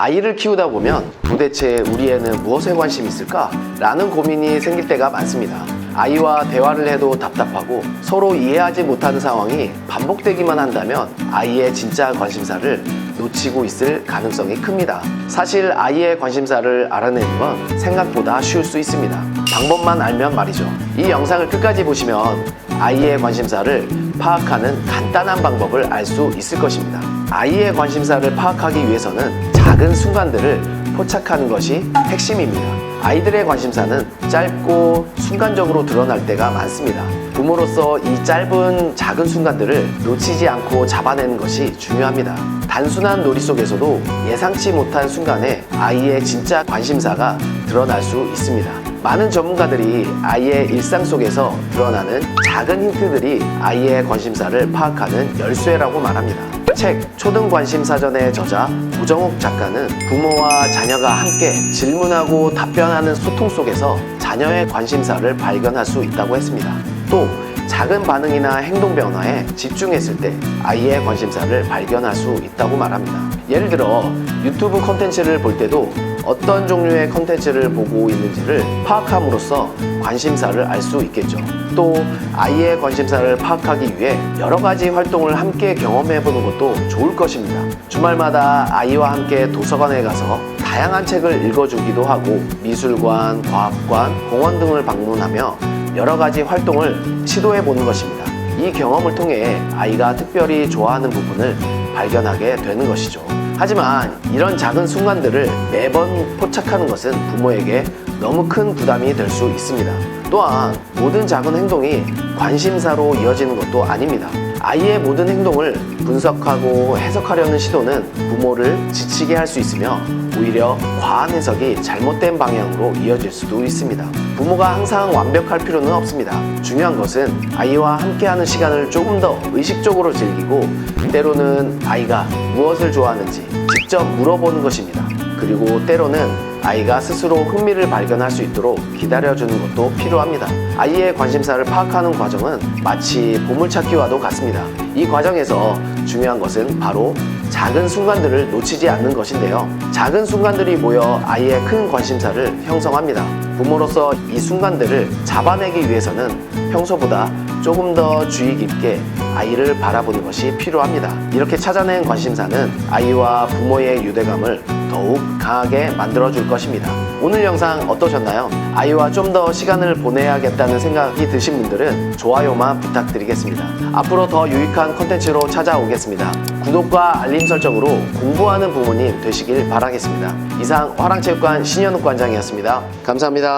아이를 키우다 보면 도대체 우리 애는 무엇에 관심이 있을까? 라는 고민이 생길 때가 많습니다. 아이와 대화를 해도 답답하고 서로 이해하지 못하는 상황이 반복되기만 한다면 아이의 진짜 관심사를 놓치고 있을 가능성이 큽니다. 사실 아이의 관심사를 알아내는 건 생각보다 쉬울 수 있습니다. 방법만 알면 말이죠. 이 영상을 끝까지 보시면 아이의 관심사를 파악하는 간단한 방법을 알 수 있을 것입니다. 아이의 관심사를 파악하기 위해서는 작은 순간들을 포착하는 것이 핵심입니다. 아이들의 관심사는 짧고 순간적으로 드러날 때가 많습니다. 부모로서 이 짧은 작은 순간들을 놓치지 않고 잡아내는 것이 중요합니다. 단순한 놀이 속에서도 예상치 못한 순간에 아이의 진짜 관심사가 드러날 수 있습니다. 많은 전문가들이 아이의 일상 속에서 드러나는 작은 힌트들이 아이의 관심사를 파악하는 열쇠라고 말합니다. 책 초등관심사전의 저자 우정옥 작가는 부모와 자녀가 함께 질문하고 답변하는 소통 속에서 자녀의 관심사를 발견할 수 있다고 했습니다. 또 작은 반응이나 행동 변화에 집중했을 때 아이의 관심사를 발견할 수 있다고 말합니다. 예를 들어 유튜브 콘텐츠를 볼 때도 어떤 종류의 콘텐츠를 보고 있는지를 파악함으로써 관심사를 알 수 있겠죠. 또 아이의 관심사를 파악하기 위해 여러 가지 활동을 함께 경험해 보는 것도 좋을 것입니다. 주말마다 아이와 함께 도서관에 가서 다양한 책을 읽어주기도 하고 미술관, 과학관, 공원 등을 방문하며 여러 가지 활동을 시도해 보는 것입니다. 이 경험을 통해 아이가 특별히 좋아하는 부분을 발견하게 되는 것이죠. 하지만 이런 작은 순간들을 매번 포착하는 것은 부모에게 너무 큰 부담이 될 수 있습니다. 또한 모든 작은 행동이 관심사로 이어지는 것도 아닙니다. 아이의 모든 행동을 분석하고 해석하려는 시도는 부모를 지치게 할 수 있으며 오히려 과한 해석이 잘못된 방향으로 이어질 수도 있습니다. 부모가 항상 완벽할 필요는 없습니다. 중요한 것은 아이와 함께하는 시간을 조금 더 의식적으로 즐기고 때로는 아이가 무엇을 좋아하는지 직접 물어보는 것입니다. 그리고 때로는 아이가 스스로 흥미를 발견할 수 있도록 기다려주는 것도 필요합니다. 아이의 관심사를 파악하는 과정은 마치 보물찾기와도 같습니다. 이 과정에서 중요한 것은 바로 작은 순간들을 놓치지 않는 것인데요. 작은 순간들이 모여 아이의 큰 관심사를 형성합니다. 부모로서 이 순간들을 잡아내기 위해서는 평소보다 조금 더 주의 깊게 아이를 바라보는 것이 필요합니다. 이렇게 찾아낸 관심사는 아이와 부모의 유대감을 더욱 강하게 만들어줄 것입니다. 오늘 영상 어떠셨나요? 아이와 좀 더 시간을 보내야겠다는 생각이 드신 분들은 좋아요만 부탁드리겠습니다. 앞으로 더 유익한 콘텐츠로 찾아오겠습니다. 구독과 알림 설정으로 공부하는 부모님 되시길 바라겠습니다. 이상 화랑체육관 신현욱 관장이었습니다. 감사합니다.